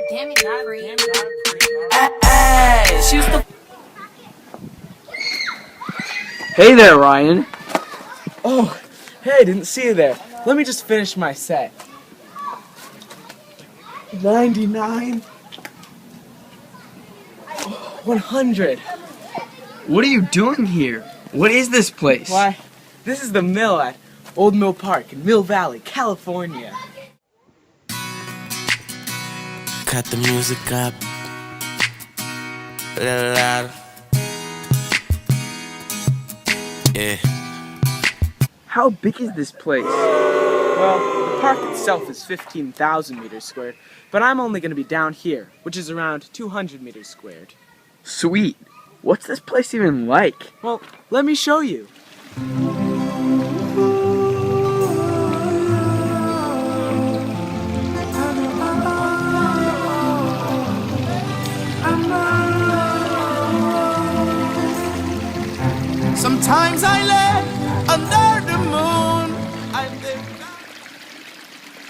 Damn it, Hey, she's the. Hey there, Ryan. Oh, hey, didn't see you there. Let me just finish my set. 99. 100. What are you doing here? What is this place? Why, this is the mill at Old Mill Park in Mill Valley, California. Cut the music up. A little louder. Yeah. How big is this place? Well, the park itself is 15,000 meters squared, but I'm only going to be down here, which is around 200 meters squared. Sweet. What's this place even like? Well, let me show you. Sometimes I lay under the moon.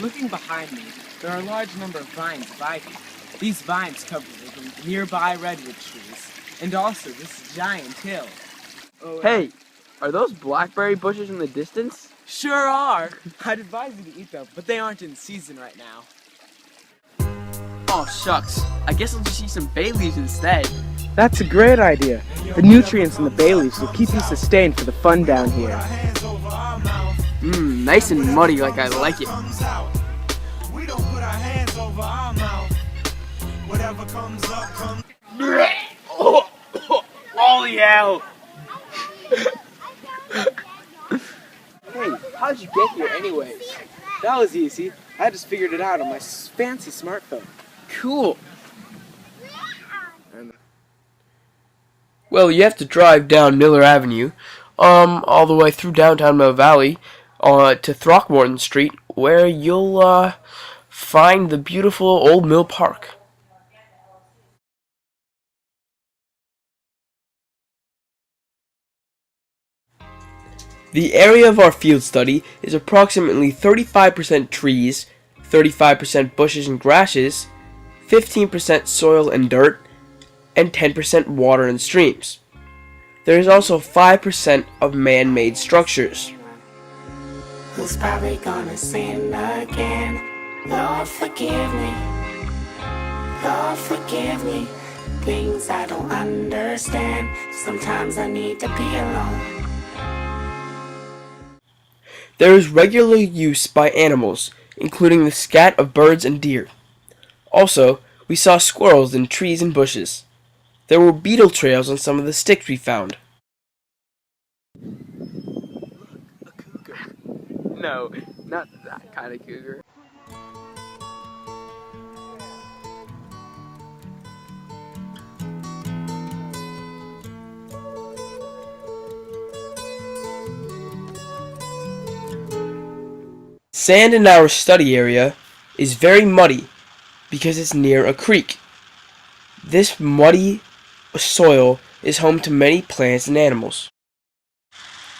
Looking behind me, there are a large number of vines of ivy. These vines cover the nearby redwood trees, and also this giant hill. Hey, are those blackberry bushes in the distance? Sure are. I'd advise you to eat them, but they aren't in season right now. Oh, shucks. I guess I'll just eat some bay leaves instead. That's a great idea. The nutrients in the bay leaves will keep you sustained for the fun down here. Mmm, nice and muddy like I like it. We don't put our hands over our mouth. Whatever comes up, comes. Holy hell! Hey, how'd you get here anyways? That was easy. I just figured it out on my fancy smartphone. Cool. Well, you have to drive down Miller Avenue, all the way through downtown Mill Valley, to Throckmorton Street, where you'll, find the beautiful Old Mill Park. The area of our field study is approximately 35% trees, 35% bushes and grasses, 15% soil and dirt, and 10% water and streams. There is also 5% of man-made structures. Who's probably gonna sin again? Lord forgive me. Lord forgive me. Things I don't understand. Sometimes I need to be alone. There is regular use by animals, including the scat of birds and deer. Also, we saw squirrels in trees and bushes. There were beetle trails on some of the sticks we found. A cougar. No, not that kind of cougar. Sand in our study area is very muddy because it's near a creek. This muddy soil is home to many plants and animals.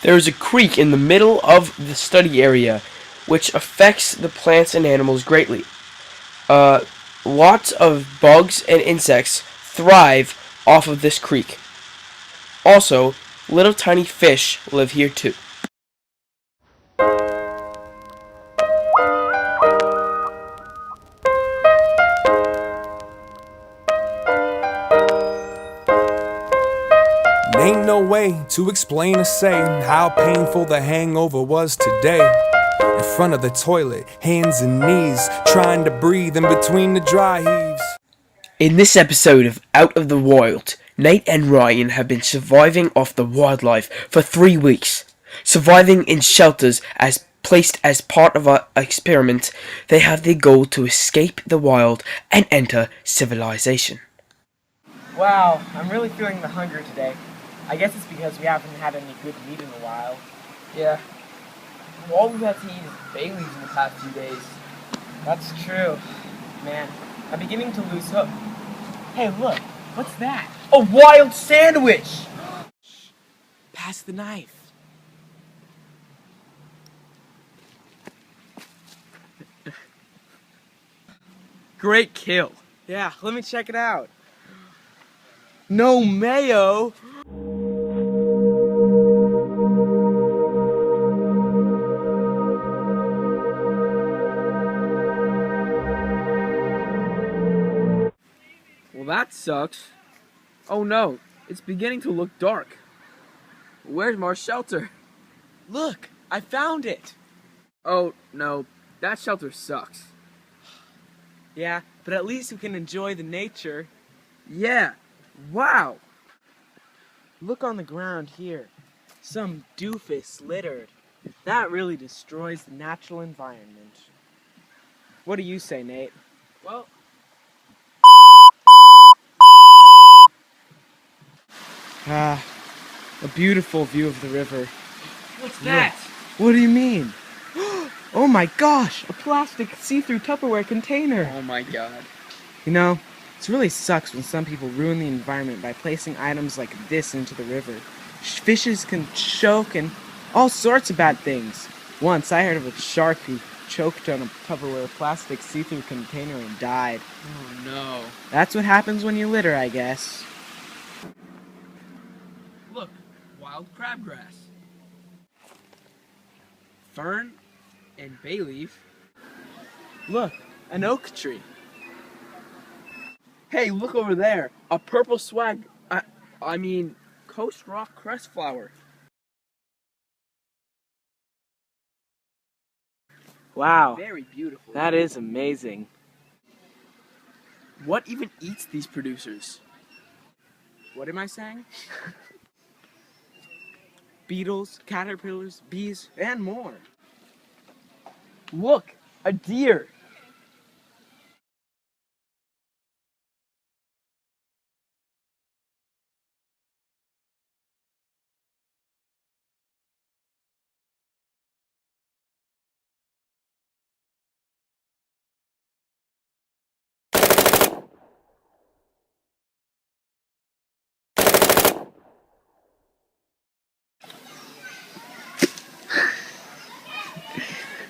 There is a creek in the middle of the study area which affects the plants and animals greatly. Lots of bugs and insects thrive off of this creek. Also, little tiny fish live here too. Ain't no way to explain or say how painful the hangover was today. In front of the toilet, hands and knees, trying to breathe in between the dry heaves. In this episode of Out of the Wild, Nate and Ryan have been surviving off the wildlife for 3 weeks. Surviving in shelters as placed as part of our experiment, they have the goal to escape the wild and enter civilization. Wow, I'm really feeling the hunger today. I guess it's because we haven't had any good meat in a while. Yeah. All we've had to eat is bay leaves in the past few days. That's true. Man, I'm beginning to lose hope. Hey, look, what's that? A wild sandwich! Pass the knife. Great kill. Yeah, let me check it out. No mayo! Well, that sucks. Oh no, it's beginning to look dark. Where's more shelter? Look, I found it! Oh no, that shelter sucks. Yeah, but at least we can enjoy the nature. Yeah, wow. Look on the ground here. Some doofus littered. That really destroys the natural environment. What do you say, Nate? Well, Ah, a beautiful view of the river. what's that? What do you mean? Oh my gosh, a plastic see-through Tupperware container. Oh my god. You know, it really sucks when some people ruin the environment by placing items like this into the river. Fishes can choke and all sorts of bad things. Once I heard of a shark who choked on a Tupperware plastic see-through container and died. Oh no. That's what happens when you litter, I guess. Look, wild crabgrass. Fern and bay leaf. Look, an oak tree. Hey, look over there. A purple swag. I mean, Coast Rock crest flower. Wow, Very beautiful. that is amazing. What even eats these producers? What am I saying? Beetles, caterpillars, bees, and more. Look, a deer.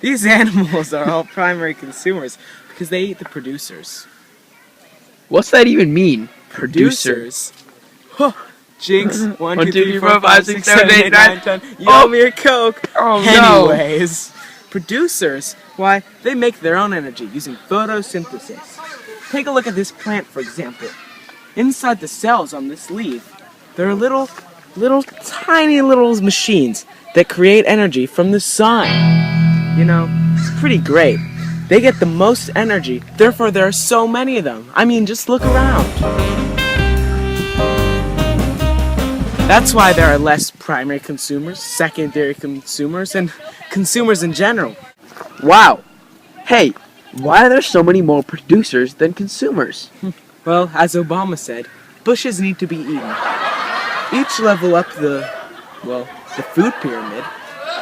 These animals are all primary consumers because they eat the producers. What's that even mean? Huh. Jinx. 1, 2, 3, 4, 5, 6, 7, 8, 9, 10. You Oh. owe me your Coke. Oh no. Anyways, producers, why, they make their own energy using photosynthesis. Take a look at this plant, for example. Inside the cells on this leaf, there are little tiny little machines that create energy from the sun. You know, it's pretty great. They get the most energy, therefore there are so many of them. I mean, just look around. That's why there are less primary consumers, secondary consumers, and consumers in general. Wow. Hey, why are there so many more producers than consumers? Well, as Obama said, bushes need to be eaten. Each level up the food pyramid,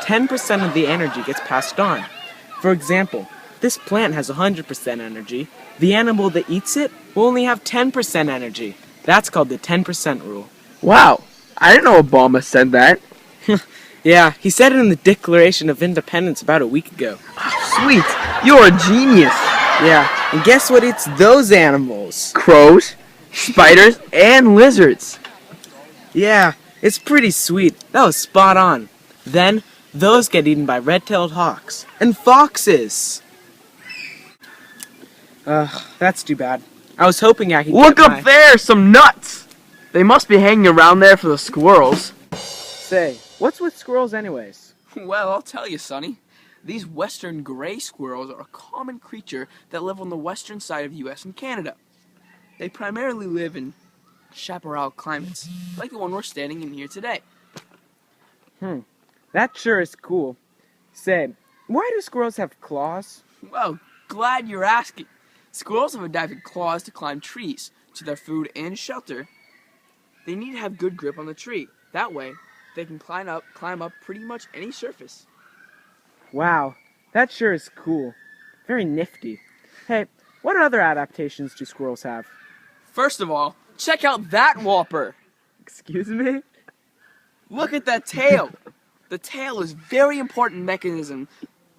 10% of the energy gets passed on. For example, this plant has 100% energy. The animal that eats it will only have 10% energy. That's called the 10% rule. Wow. I didn't know Obama said that. Yeah, he said it in the Declaration of Independence about a week ago. Sweet. You're a genius. Yeah, and guess what eats those animals? Crows, spiders, and lizards. Yeah, it's pretty sweet. That was spot on. Then, those get eaten by red-tailed hawks and foxes. That's too bad. I was hoping I could Look get up there, some nuts. They must be hanging around there for the squirrels. Say, what's with squirrels anyways? Well, I'll tell you, Sonny. These western gray squirrels are a common creature that live on the western side of the U.S. and Canada. They primarily live in chaparral climates, like the one we're standing in here today. That sure is cool. Say, why do squirrels have claws? Well, glad you're asking. Squirrels have adapted claws to climb trees, to their food and shelter. They need to have good grip on the tree. That way, they can climb up pretty much any surface. Wow, that sure is cool. Very nifty. Hey, what other adaptations do squirrels have? First of all, check out that whopper. Excuse me? Look at that tail. The tail is very important mechanism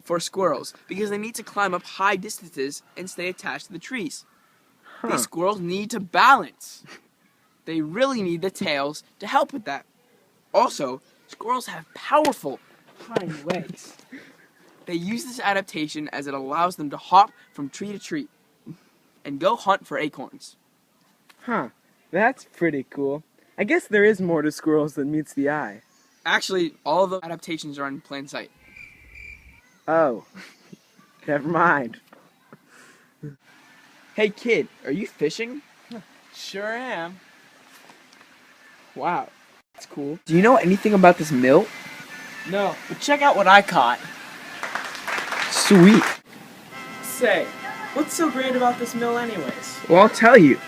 for squirrels because they need to climb up high distances and stay attached to the trees. These squirrels need to balance. They really need the tails to help with that. Also, squirrels have powerful hind legs. They use this adaptation as it allows them to hop from tree to tree and go hunt for acorns. Huh, that's pretty cool. I guess there is more to squirrels than meets the eye. Actually, all of the adaptations are in plain sight. Oh, never mind. Hey kid, are you fishing? Sure am. Wow, that's cool. Do you know anything about this mill? No, but check out what I caught. Sweet. Say, what's so great about this mill anyways? Well, I'll tell you.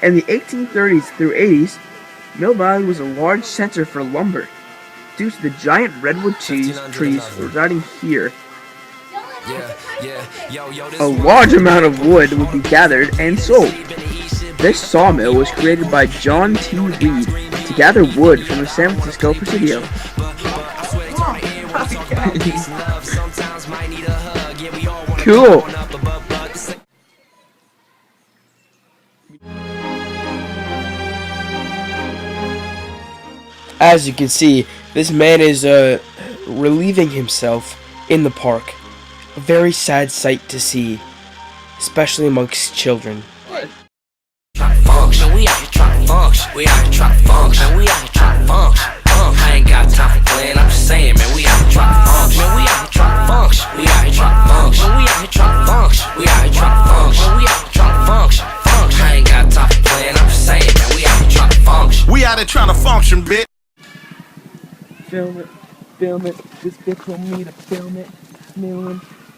In the 1830s through 80s, Mill Valley was a large center for lumber. Due to the giant redwood trees residing here, a large amount of wood would be gathered and sold. This sawmill was created by John T. Reed to gather wood from the San Francisco Presidio. Cool. As you can see, this man is relieving himself in the park. A very sad sight to see, especially amongst children. Function, we out here trying to function. We out here trying to function. We out here trying to function. I ain't got time for playing. I'm just saying, man. We out here trying to function. Man, we out here trying to function. We out here trying to function. We out here trying to function. We out here trying to function. We out here trying to function. I ain't got time for playing. I'm just saying, man. We out here trying to function. We out here trying to function, bitch. Film it. This bitch told me to film it.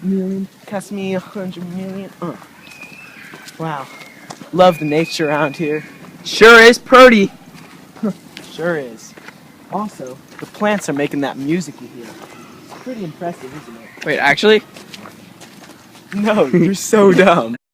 Million, cost me 100 million. Wow, love the nature around here. Sure is pretty. Sure is. Also, the plants are making that music you hear. It's pretty impressive, isn't it? Wait, actually? No, you're so dumb.